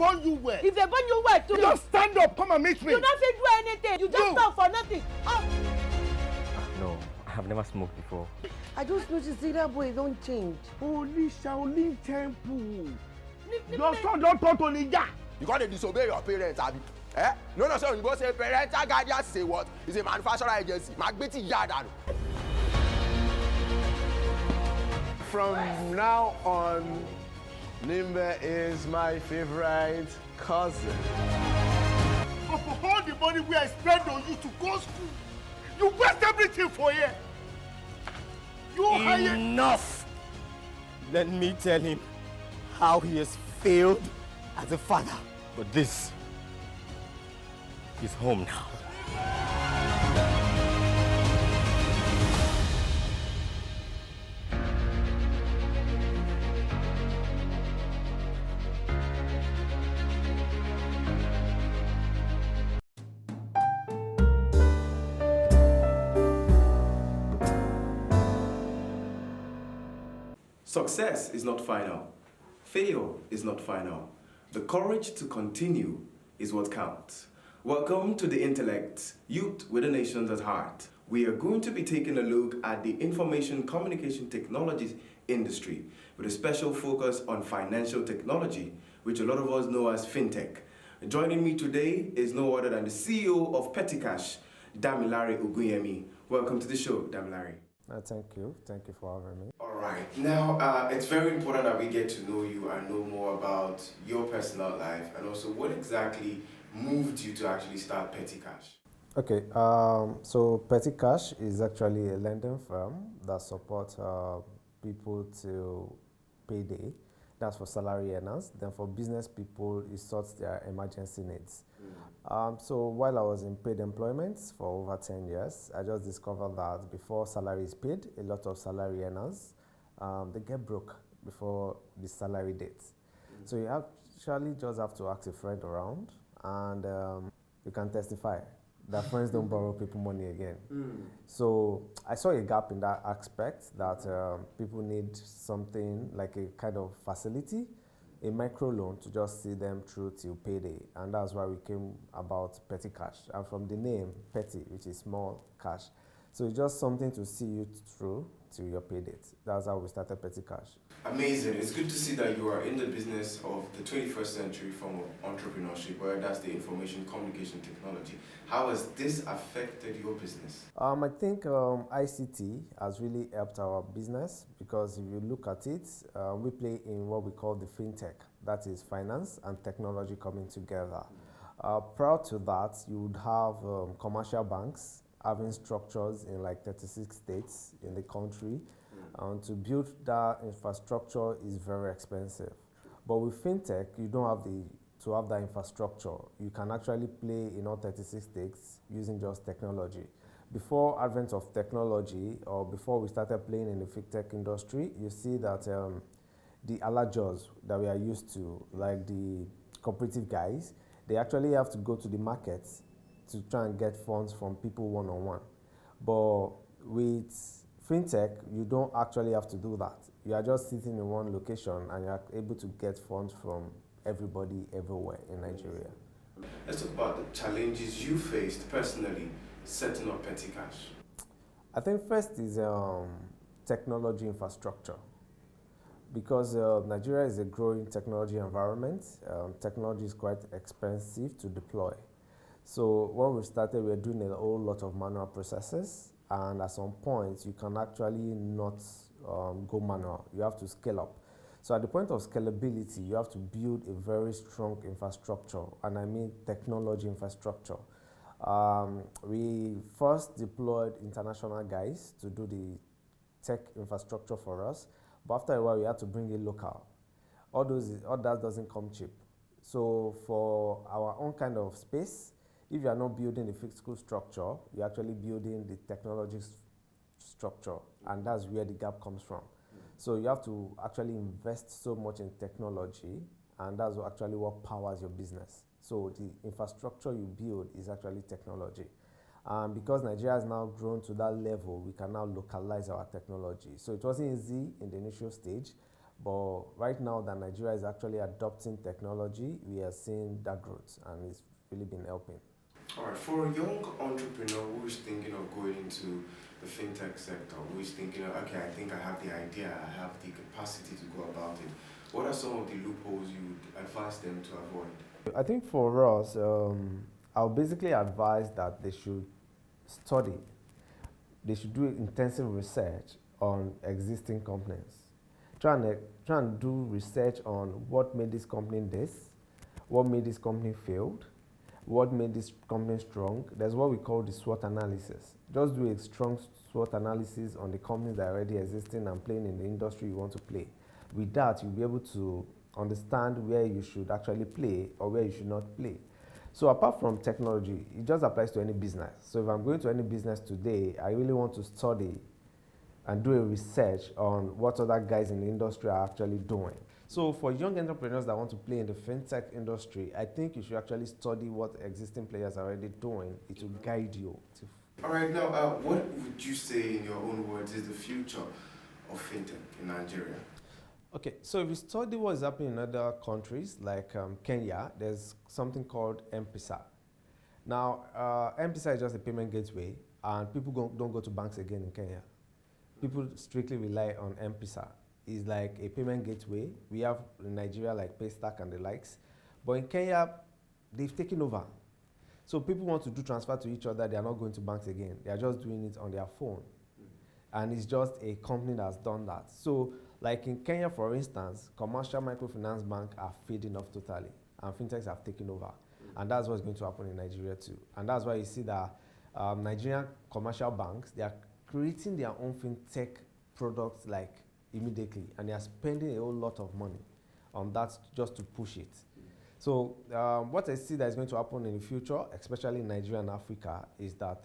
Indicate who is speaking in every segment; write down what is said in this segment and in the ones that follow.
Speaker 1: born you well.
Speaker 2: If they born you well too.
Speaker 1: You just stand up, come and meet me.
Speaker 2: You don't fit do anything. You just talk for nothing. Oh.
Speaker 3: No, I have never smoked before.
Speaker 2: I just noticed that boy don't change.
Speaker 1: Holy Shaolin Temple. Your son don't talk to Ninja.
Speaker 4: You gotta disobey your parents, Abi. Eh? No, sir. You go say parental guardians say what? It's a manufacturer agency. Magbeti Yadano.
Speaker 5: From now on, Nimbe is my favorite cousin.
Speaker 1: But for all the money we have spent on you to go school, you waste everything for here. You hire.
Speaker 3: Enough! Let me tell him how he has failed as a father. But this is home now.
Speaker 6: Success is not final. Failure is not final. The courage to continue is what counts. Welcome to The Intellect, Youth with the Nations at Heart. We are going to be taking a look at the information communication technologies industry with a special focus on financial technology, which a lot of us know as fintech. Joining me today is no other than the CEO of Pettycash, Damilare Ogunyemi. Welcome to the show, Damilare.
Speaker 7: Thank you. Thank you for having me.
Speaker 6: All right. Now, it's very important that we get to know you and know more about your personal life and also what exactly moved you to actually start Pettycash.
Speaker 7: Okay. So Pettycash is actually a lending firm that supports people to payday. That's for salary earners. Then for business people, it sorts their emergency needs. So while I was in paid employment for over 10 years, I just discovered that before salary is paid, a lot of salary earners, they get broke before the salary date. So you actually just have to ask a friend around, and you can testify that friends don't borrow people money again. So I saw a gap in that aspect, that people need something like a kind of facility, a microloan to just see them through till payday. And that's why we came about Pettycash. And from the name, petty, which is small cash. So it's just something to see you through to your pay date. That's how we started Pettycash.
Speaker 6: Amazing. It's good to see that you are in the business of the 21st century form of entrepreneurship, where that's the information communication technology. How has this affected your business?
Speaker 7: I think ICT has really helped our business, because if you look at it, we play in what we call the fintech. That is finance and technology coming together. Prior to that, you would have commercial banks having structures in like 36 states in the country. To build that infrastructure is very expensive. But with fintech, you don't have to have that infrastructure. You can actually play in all 36 states using just technology. Before advent of technology, or before we started playing in the fintech industry, you see that the alajos that we are used to, like the cooperative guys, they actually have to go to the markets to try and get funds from people one-on-one. But with fintech, you don't actually have to do that. You are just sitting in one location and you are able to get funds from everybody everywhere in Nigeria.
Speaker 6: Let's talk about the challenges you faced personally setting up Pettycash.
Speaker 7: I think first is technology infrastructure. Because Nigeria is a growing technology environment, technology is quite expensive to deploy. So when we started, we were doing a whole lot of manual processes, and at some point, you can actually not go manual. You have to scale up. So at the point of scalability, you have to build a very strong infrastructure, and I mean technology infrastructure. We first deployed international guys to do the tech infrastructure for us, but after a while, we had to bring in local. All that doesn't come cheap. So for our own kind of space, if you are not building the physical structure, you're actually building the technology structure, and that's where the gap comes from. So you have to actually invest so much in technology, and that's actually what powers your business. So the infrastructure you build is actually technology. Because Nigeria has now grown to that level, we can now localize our technology. So it wasn't easy in the initial stage, But right now that Nigeria is actually adopting technology, we are seeing that growth, and it's really been helping.
Speaker 6: All right, for a young entrepreneur who is thinking of going into the fintech sector, who is thinking, okay, I think I have the idea, I have the capacity to go about it, what are some of the loopholes you would advise them to avoid?
Speaker 7: I think for us, I'll basically advise that they should study, they should do intensive research on existing companies. Try and do research on what made this company this, what made this company failed, what made this company strong. There's what we call the SWOT analysis. Just do a strong SWOT analysis on the companies that are already existing and playing in the industry you want to play. With that, you'll be able to understand where you should actually play or where you should not play. So apart from technology, it just applies to any business. So if I'm going to any business today, I really want to study and do a research on what other guys in the industry are actually doing. So for young entrepreneurs that want to play in the fintech industry, I think you should actually study what existing players are already doing. It will guide you.
Speaker 6: All right, now, what would you say in your own words is the future of fintech in Nigeria?
Speaker 7: Okay, so if you study what is happening in other countries like Kenya, there's something called M-Pesa. Now, M-Pesa is just a payment gateway, and people don't go to banks again in Kenya. People strictly rely on M-Pesa. It's like a payment gateway. We have in Nigeria like Paystack and the likes. But in Kenya, they've taken over. So people want to do transfer to each other. They are not going to banks again. They are just doing it on their phone. And it's just a company that's done that. So like in Kenya, for instance, commercial microfinance banks are fading off totally. And fintechs have taken over. And that's what's going to happen in Nigeria too. And that's why you see that Nigerian commercial banks, they are creating their own fintech products like immediately, and they are spending a whole lot of money on that just to push it. So what I see that is going to happen in the future, especially in Nigeria and Africa, is that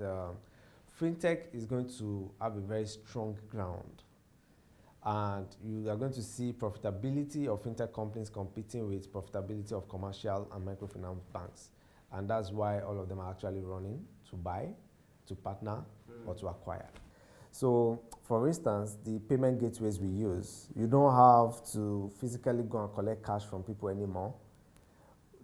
Speaker 7: fintech is going to have a very strong ground, and you are going to see profitability of fintech companies competing with profitability of commercial and microfinance banks, and that's why all of them are actually running to buy, to partner, or to acquire. So, for instance, the payment gateways we use, you don't have to physically go and collect cash from people anymore.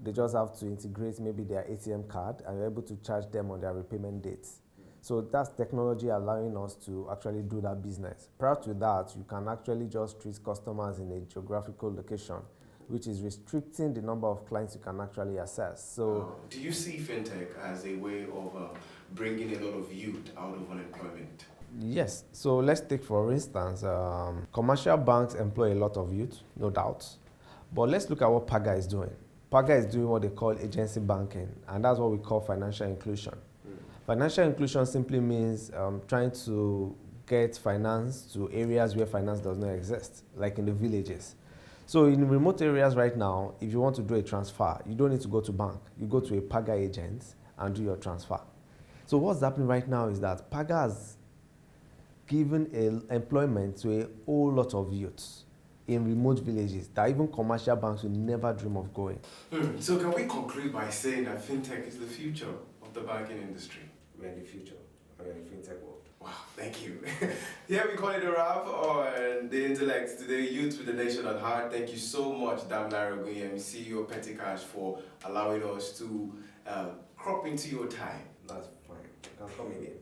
Speaker 7: They just have to integrate maybe their ATM card, and you're able to charge them on their repayment dates. So that's technology allowing us to actually do that business. Prior to that, you can actually just treat customers in a geographical location, which is restricting the number of clients you can actually access. So,
Speaker 6: do you see fintech as a way of bringing a lot of youth out of unemployment?
Speaker 7: Yes. So let's take, for instance, commercial banks employ a lot of youth, no doubt. But let's look at what PAGA is doing. PAGA is doing what they call agency banking, and that's what we call financial inclusion. Financial inclusion simply means trying to get finance to areas where finance does not exist, like in the villages. So in remote areas right now, if you want to do a transfer, you don't need to go to bank. You go to a PAGA agent and do your transfer. So what's happening right now is that PAGA has given employment to a whole lot of youths in remote villages that even commercial banks will never dream of going.
Speaker 6: So can we conclude by saying that fintech is the future of the banking industry?
Speaker 7: We're in the future. We're in the fintech world.
Speaker 6: Wow, thank you. Here we call it a wrap on The Intellect today, Youth with the Nation at Heart. Thank you so much, Damilare Ogunyemi, CEO of Petty Cash, for allowing us to crop into your time.
Speaker 7: That's fine. You can come again.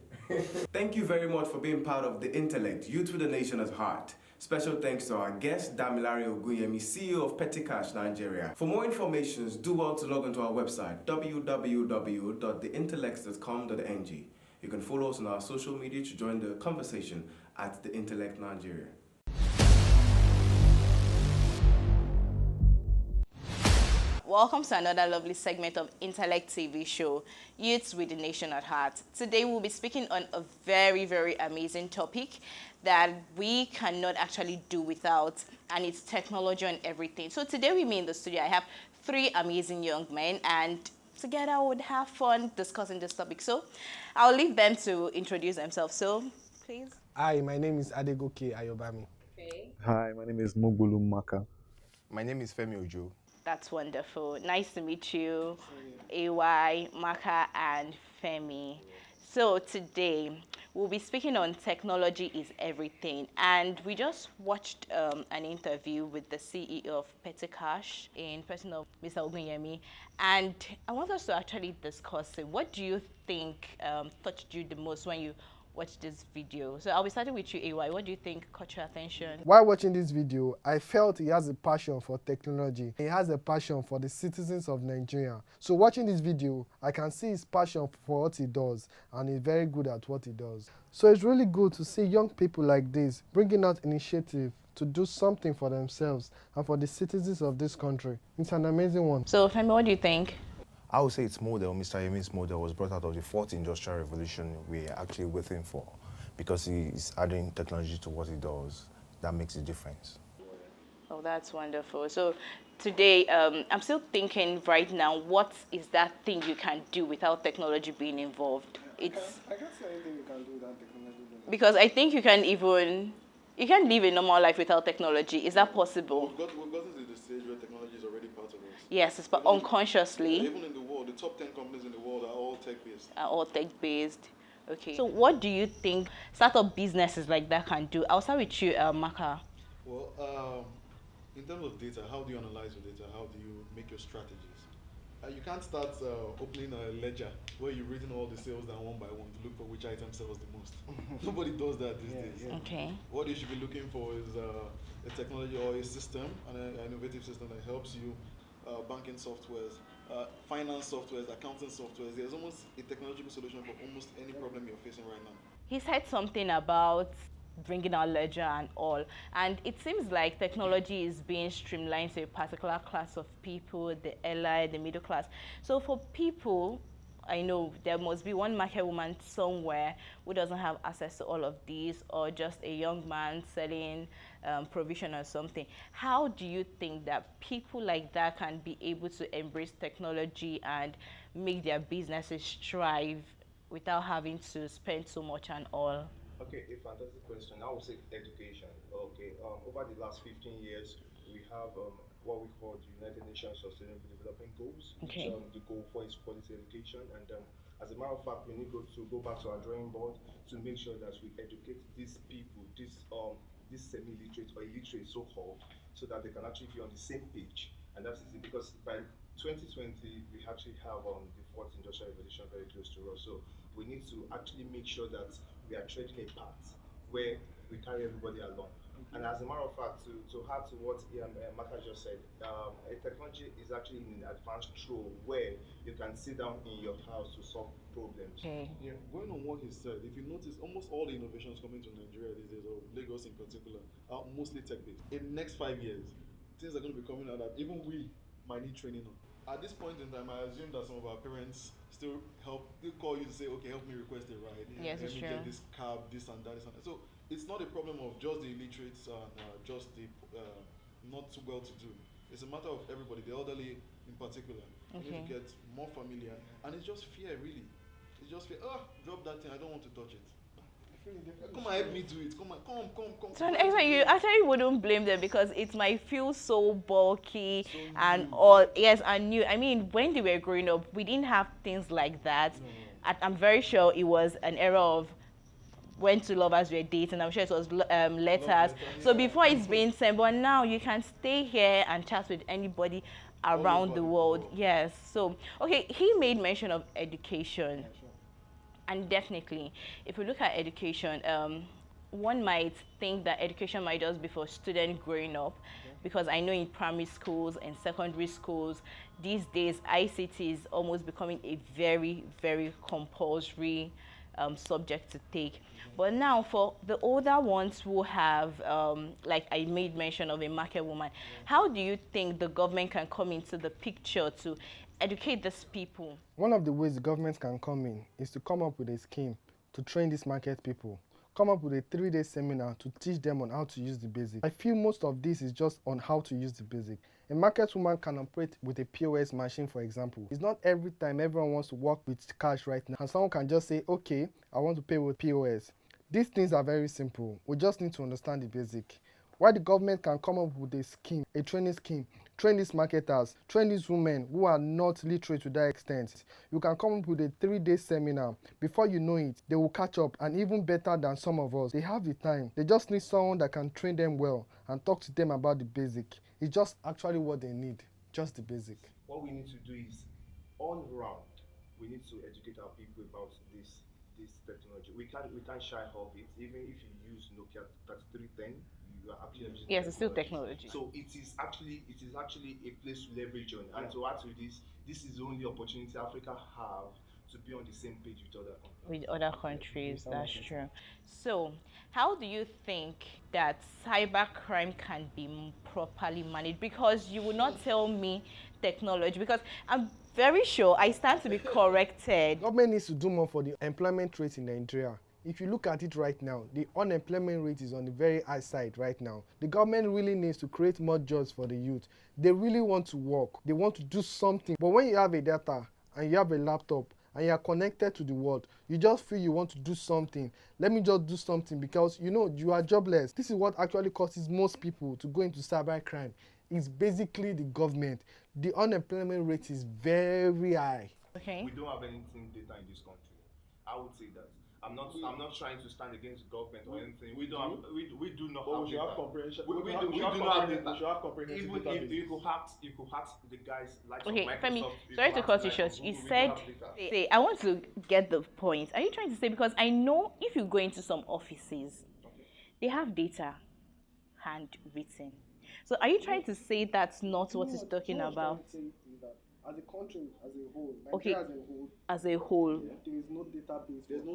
Speaker 6: Thank you very much for being part of The Intellect, Youth with the Nation at Heart. Special thanks to our guest, Damilare Ogunyemi, CEO of Petty Cash Nigeria. For more information, do well to log onto our website, www.theintellects.com.ng. You can follow us on our social media to join the conversation at The Intellect Nigeria.
Speaker 8: Welcome to another lovely segment of Intellect TV show, Youths with the Nation at Heart. Today we'll be speaking on a very, very amazing topic that we cannot actually do without, and it's technology and everything. So today with me in the studio, I have three amazing young men, and together we would have fun discussing this topic. So I'll leave them to introduce themselves. So please.
Speaker 9: Hi, my name is Adegoke Ayobami.
Speaker 8: Okay.
Speaker 10: Hi, my name is Mogbolu Maka.
Speaker 4: My name is Femi Ojo.
Speaker 8: That's wonderful. Nice to meet you, AY, Maka, and Femi. So today, we'll be speaking on technology is everything. And we just watched an interview with the CEO of Petty Cash in person of Mr. Ogunyemi. And I want us to actually discuss it. What do you think touched you the most when you watched this video? So I'll be starting with you, AY. What do you think caught your attention?
Speaker 9: While watching this video, I felt he has a passion for technology. He has a passion for the citizens of Nigeria. So watching this video, I can see his passion for what he does, and he's very good at what he does. So it's really good to see young people like this bringing out initiative to do something for themselves and for the citizens of this country. It's an amazing one.
Speaker 8: So Femi, what do you think?
Speaker 10: I would say its model, Mr. Yemi's model, was brought out of the fourth industrial revolution we're actually waiting for, because he's adding technology to what he does. That makes a difference.
Speaker 8: Oh, that's wonderful. So today, I'm still thinking right now, what is that thing you can do without technology being involved?
Speaker 11: I can't see anything you can do without technology.
Speaker 8: Because I think you can live a normal life without technology. Is that possible?
Speaker 11: We've gotten to the stage where technology is already part of us.
Speaker 8: Yes, but unconsciously.
Speaker 11: Even in the world, the top 10 companies in the world are all tech-based.
Speaker 8: Okay. So what do you think startup businesses like that can do? I'll start with you, Maka.
Speaker 11: Well, in terms of data, how do you analyze your data? How do you make your strategies? You can't start opening a ledger where you're reading all the sales down one by one to look for which item sells the most. Nobody does that these days.
Speaker 8: Yeah. Okay.
Speaker 11: What you should be looking for is a technology or a system, an innovative system that helps you, banking softwares, finance softwares, accounting softwares. There's almost a technological solution for almost any problem you're facing right now.
Speaker 8: He said something about bringing our ledger and all, and it seems like technology is being streamlined to a particular class of people, the elite, the middle class. So for people, I know there must be one market woman somewhere who doesn't have access to all of these, or just a young man selling provision or something. How do you think that people like that can be able to embrace technology and make their businesses thrive without having to spend so much and all?
Speaker 12: Okay, a fantastic question. I would say education. Okay, over the last 15 years, we have what we call the United Nations Sustainable Development Goals.
Speaker 8: Okay.
Speaker 12: The goal for is quality education, and as a matter of fact, we need to go back to our drawing board to make sure that we educate these people, this semi-literate or illiterate so-called, so that they can actually be on the same page. And that's it, because by 2020, we actually have the fourth industrial revolution very close to us. So we need to actually make sure that we are treading a path where we carry everybody along. And as a matter of fact, to add to what Maka just said, a technology is actually in an advanced role where you can sit down in your house to solve problems.
Speaker 8: Okay.
Speaker 11: Yeah, going on what he said, if you notice, almost all the innovations coming to Nigeria these days, or Lagos in particular, are mostly tech-based. In the next 5 years, things are going to be coming out that even we might need training on. At this point in time, I assume that some of our parents still call you to say, okay, help me request a ride.
Speaker 8: Yes, it's
Speaker 11: true. Get this cab, this and that, this and that. So it's not a problem of just the illiterates and just the not too well-to-do. It's a matter of everybody, the elderly in particular. Okay. You need to get more familiar, and it's just fear, really. It's just fear. Oh, drop that thing. I don't want to touch it. Come and help me do it. Come.
Speaker 8: So you actually wouldn't blame them, because it might feel so bulky and all. Yes, and new. I mean, when they were growing up, we didn't have things like that. No. I'm very sure it was an era of when two lovers were dating. I'm sure it was letters. So before it's been sent, but now you can stay here and chat with anybody around the world. Yes. So okay, he made mention of education. And definitely, if we look at education, one might think that education might just be for students growing up, because I know in primary schools and secondary schools, these days, ICT is almost becoming a very, very compulsory subject to take. But now for the older ones who have, like I made mention of a market woman, how do you think the government can come into the picture to educate these people?
Speaker 9: One of the ways the government can come in is to come up with a scheme to train these market people. Come up with a 3-day seminar to teach them on how to use the basic. I feel most of this is just on how to use the basic. A market woman can operate with a POS machine, for example. It's not every time everyone wants to work with cash right now, and someone can just say, okay, I want to pay with POS. These things are very simple. We just need to understand the basic. Why the government can come up with a scheme, a training scheme, train these marketers, train these women who are not literate to that extent. You can come up with a 3-day seminar. Before you know it, they will catch up, and even better than some of us. They have the time. They just need someone that can train them well and talk to them about the basic. It's just actually what they need, just the basic.
Speaker 12: What we need to do is, all round, we need to educate our people about this technology. We can't shy off it. Even if you use Nokia 3310, you are actually using
Speaker 8: yes, it's still technology.
Speaker 12: So it is actually a place to leverage on. And to add to this is the only opportunity Africa have to be on the same page with other countries.
Speaker 8: That's true. So, how do you think that cybercrime can be properly managed? Because you will not tell me technology, because I'm very sure I stand to be corrected.
Speaker 9: Government needs to do more for the employment rate in Nigeria. If you look at it right now, the unemployment rate is on the very high side right now. The government really needs to create more jobs for the youth. They really want to work. They want to do something. But when you have a data and you have a laptop and you are connected to the world, you just feel you want to do something. Let me just do something, because you are jobless. This is what actually causes most people to go into cybercrime. It's basically the government. The unemployment rate is very high.
Speaker 8: Okay.
Speaker 12: We don't have anything data in this country. I would say that. I'm not trying to stand against the government or anything. We do not have data.
Speaker 11: Comprehension.
Speaker 12: We do not have data.
Speaker 11: We should have comprehensive
Speaker 12: Even
Speaker 11: database.
Speaker 12: if you could hack the guys like
Speaker 8: Okay,
Speaker 12: Microsoft.
Speaker 8: Femi, sorry to cut you short. You said, I want to get the point. Are you trying to say, because I know if you go into some offices, they have data handwritten. So are you trying to say that's not what it's talking about?
Speaker 9: As a country, as a whole,
Speaker 8: Okay, as a whole,
Speaker 9: there is no database.
Speaker 11: There's no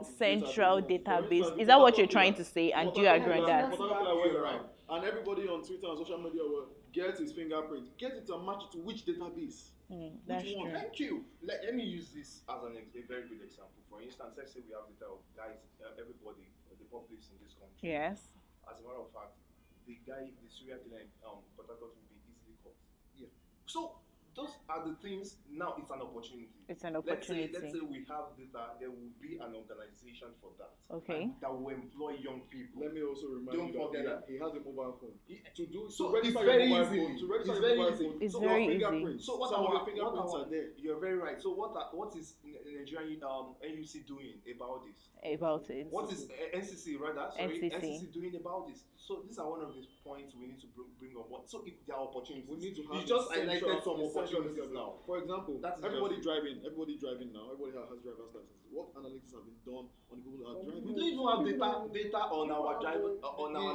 Speaker 8: central database. Is that what you're trying to say? And do you agree on that?
Speaker 11: And everybody on Twitter and social media will get his fingerprint, get it and match it to which database.
Speaker 8: That's true.
Speaker 12: Thank you. Let me use this as a very good example. For instance, let's say we have data of guys, everybody, the populace in this country.
Speaker 8: Yes.
Speaker 12: As a matter of fact, the serial killer in Port Harcourt will be easily caught.
Speaker 11: Yeah.
Speaker 12: So those are the things. Now it's an opportunity.
Speaker 8: It's an opportunity.
Speaker 12: Let's say we have data. There will be an organization for that.
Speaker 8: Okay.
Speaker 12: That will employ young people.
Speaker 11: Let me also remind you that he has a mobile phone.
Speaker 12: So it's very easy.
Speaker 8: It's very easy.
Speaker 12: So what are fingerprints are there? You're very right. So what is Nigerian NUC doing about this?
Speaker 8: About it.
Speaker 12: What is NCC rather? Sorry,
Speaker 8: NCC
Speaker 12: doing about this? So these are one of the points we need to bring on board. So if there are opportunities,
Speaker 11: we need to have.
Speaker 12: You just highlighted some opportunities now.
Speaker 11: For example, everybody driving now. Everybody has driver's license. What analytics have been done on the people that are driving?
Speaker 12: We don't even have data on our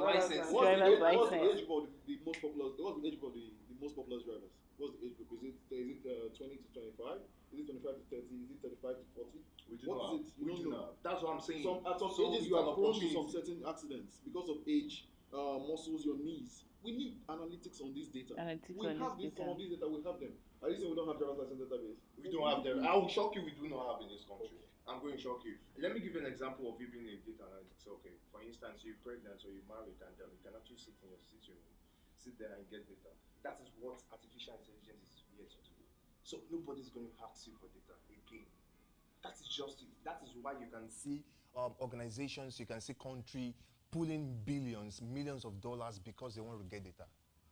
Speaker 12: license.
Speaker 11: What's the age group of the most popular? What's the age group of the most popular drivers? What's the age group? Is it 20 to 25? Is it 25 to 30? Is it 35 to 40?
Speaker 12: We do not. That's what I'm saying.
Speaker 11: At some ages you are prone to some certain accidents because of age, muscles, your knees. We need analytics on this data. Some of these data, we have them. Are you saying we don't have driver's license database?
Speaker 12: We don't have them. I will shock you, we do not have in this country. I'm going to shock you. Let me give you an example of you being a data analytics. Okay, for instance, you're pregnant or you're married and you can actually sit in your sitting room, sit there and get data. That is what artificial intelligence is here to do. So nobody's going to ask you for data again. That is just it. That is why you can see organizations, you can see country pulling billions, millions of dollars because they want to get data.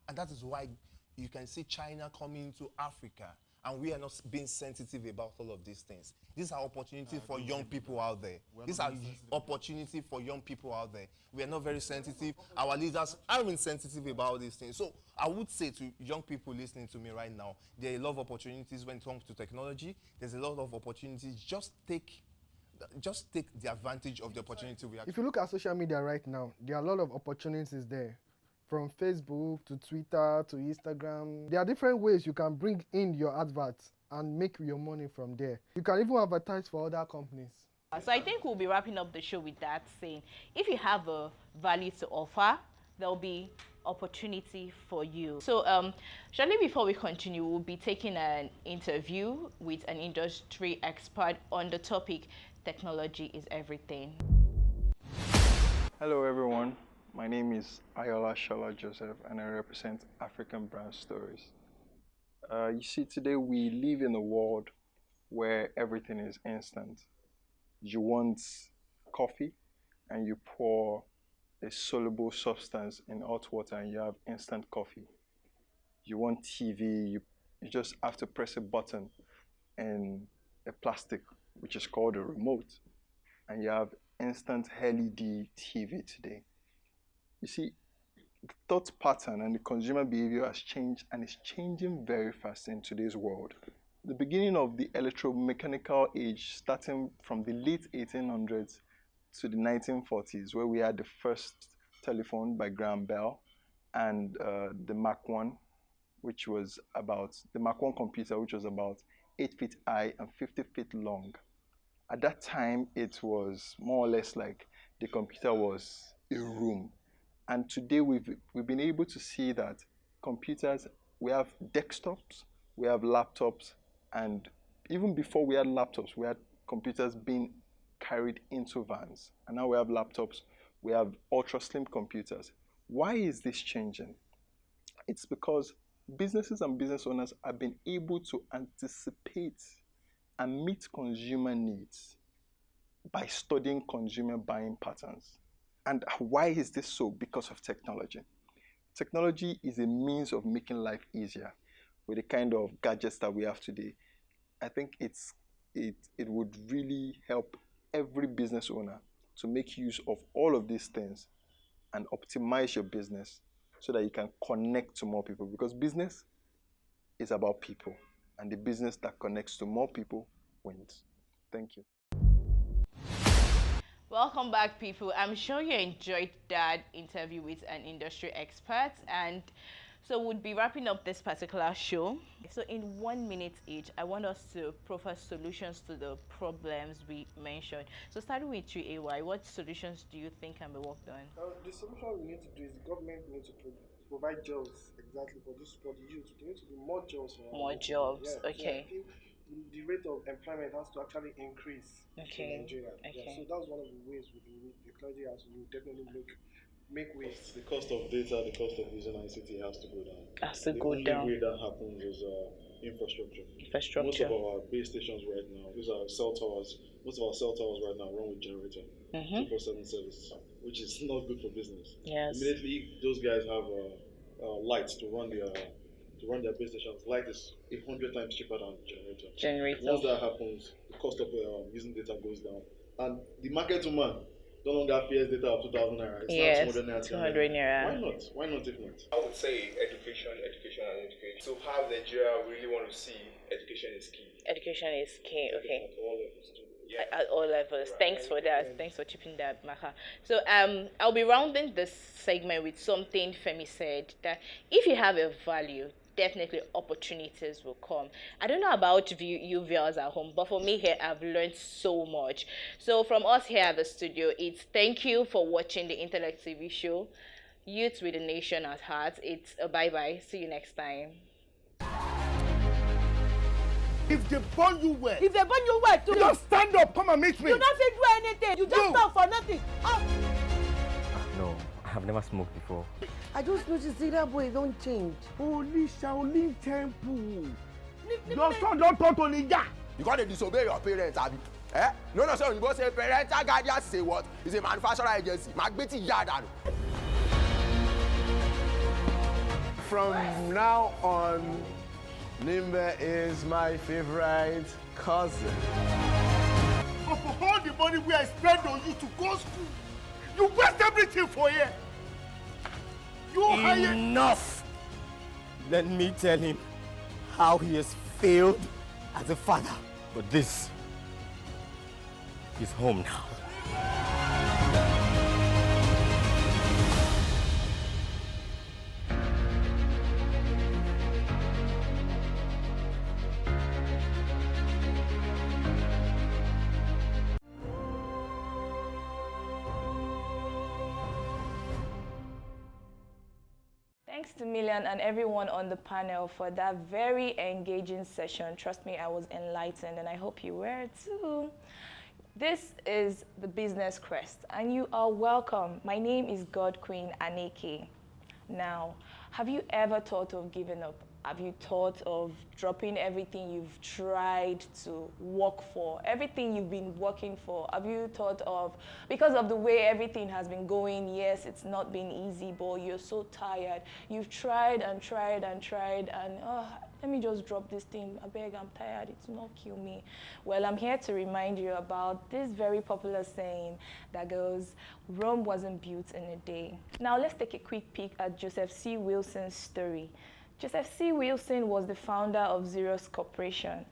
Speaker 12: And that is why you can see China coming to Africa, and we are not being sensitive about all of these things. These are opportunities for young people out there. These are opportunities for young people out there. We are not very sensitive. Our leaders aren't sensitive about these things. So I would say to young people listening to me right now, there are a lot of opportunities when it comes to technology. There's a lot of opportunities. Just take the advantage of the opportunity we have.
Speaker 9: If you look at social media right now, there are a lot of opportunities there. From Facebook to Twitter to Instagram. There are different ways you can bring in your adverts and make your money from there. You can even advertise for other companies.
Speaker 8: So I think we'll be wrapping up the show with that, saying if you have a value to offer, there'll be opportunity for you. So shortly before we continue, we'll be taking an interview with an industry expert on the topic, technology is everything.
Speaker 13: Hello everyone, my name is Ayoola Shola Joseph and I represent African Brand Stories. You see, today we live in a world where everything is instant. You want coffee and you pour a soluble substance in hot water and you have instant coffee. you want TV, you just have to press a button and a plastic, which is called a remote, and you have instant LED TV today. You see, the thought pattern and the consumer behavior has changed, and it's changing very fast in today's world. The beginning of the electromechanical age, starting from the late 1800s to the 1940s, where we had the first telephone by Graham Bell and the Mark 1, which was about the Mark 1 computer, which was about 8 feet high and 50 feet long. At that time, it was more or less like the computer was a room. And today we've been able to see that computers, we have desktops, we have laptops, and even before we had laptops, we had computers being carried into vans. And now we have laptops, we have ultra slim computers. Why is this changing? It's because businesses and business owners have been able to anticipate and meet consumer needs by studying consumer buying patterns. And why is this so? Because of technology. Technology is a means of making life easier. With the kind of gadgets that we have today, I think it would really help every business owner to make use of all of these things and optimize your business so that you can connect to more people, because business is about people, and the business that connects to more people wins. Thank you.
Speaker 8: Welcome back, people. I'm sure you enjoyed that interview with an industry expert, and so we'll be wrapping up this particular show. So in 1 minute each, I want us to proffer solutions to the problems we mentioned. So starting with you, AY, what solutions do you think can be worked on?
Speaker 9: The solution we need to do is the government needs to provide jobs exactly for the youth. There needs to be more jobs.
Speaker 8: More jobs,
Speaker 9: yeah.
Speaker 8: okay.
Speaker 9: So I feel the rate of employment has to actually increase in Nigeria.
Speaker 8: Okay.
Speaker 9: Yeah, so that's one of the ways we technology has to definitely make ways.
Speaker 11: The cost of data, the cost of using ICT has to go down.
Speaker 8: Has to go down.
Speaker 11: The only way that happens is infrastructure. Most of our base stations right now, these are cell towers. Most of our cell towers right now run with generator, 24/7 service, which is not good for business.
Speaker 8: Yes.
Speaker 11: Immediately, those guys have lights to run their base stations. Light is 100 times cheaper than generator. Once that happens, the cost of using data goes down, and the market woman no longer pays data of 2,000 naira. It's now 200 naira. Why not if not?
Speaker 14: I would say education. So how Nigeria really want to see education is key.
Speaker 8: Education is key, okay.
Speaker 14: At all levels too. Yeah.
Speaker 8: At all levels. Thanks for that. Thanks for chipping that, Maka. So I'll be rounding this segment with something Femi said, that if you have a value, definitely opportunities will come. I don't know about you viewers at home, but for me here, I've learned so much. So from us here at the studio, it's thank you for watching the Intellect TV show, Youth with the Nation at Heart. It's a bye-bye. See you next time.
Speaker 1: If they burn you well,
Speaker 2: If they burn you well too,
Speaker 1: just stand up, come and meet me.
Speaker 2: you don't fit do anything. You just talk for nothing.
Speaker 3: No, I have never smoked before.
Speaker 2: I just noticed that boy don't change.
Speaker 1: Holy Shaolin Temple. Your son don't turn to ninja.
Speaker 4: You gotta disobey your parents, Abi. Eh? No, sir. You go say parental guardian say what? It's a manufacturer agency. Magbeti Yadano.
Speaker 5: From now on, Nimbe is my favorite cousin.
Speaker 1: But for all the money we have spent on you to go school, you waste everything for here.
Speaker 3: Enough! Let me tell him how he has failed as a father. But this is home now.
Speaker 8: Thanks to Million and everyone on the panel for that very engaging session. Trust me, I was enlightened, and I hope you were too. This is the Business Crest, and you are welcome. My name is God Queen Aneke. Now, have you ever thought of giving up? Have you thought of dropping everything you've tried to work for, everything you've been working for? Have you thought of, because of the way everything has been going, yes, it's not been easy, but you're so tired. You've tried and tried and tried, and let me just drop this thing. I beg, I'm tired. It will not kill me. Well, I'm here to remind you about this very popular saying that goes, Rome wasn't built in a day. Now, let's take a quick peek at Joseph C. Wilson's story. Joseph C. Wilson was the founder of Xerox Corporation,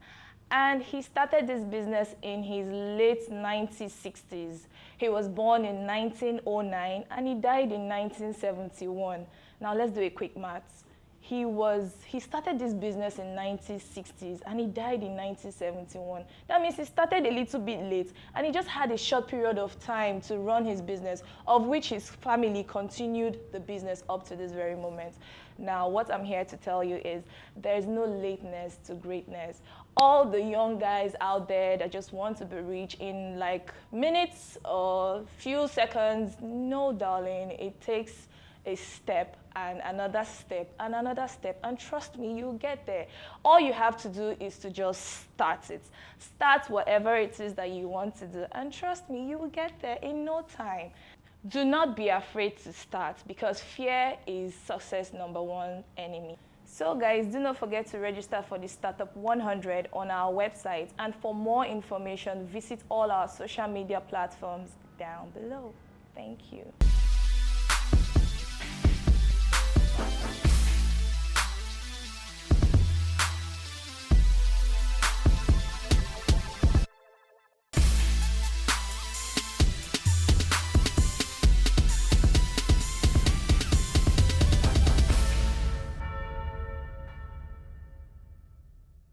Speaker 8: and he started this business in his late 1960s. He was born in 1909 and he died in 1971. Now let's do a quick maths. He started this business in 1960s and he died in 1971. That means he started a little bit late and he just had a short period of time to run his business, of which his family continued the business up to this very moment. Now, what I'm here to tell you is there's no lateness to greatness. All the young guys out there that just want to be rich in like minutes or few seconds, no, darling, it takes a step and another step and another step, and trust me, you'll get there. All you have to do is to just start it. Start whatever it is that you want to do, and trust me, you will get there in no time. Do not be afraid to start, because fear is success #1 enemy. So guys, do not forget to register for the Startup 100 on our website, and for more information, visit all our social media platforms down below. Thank you.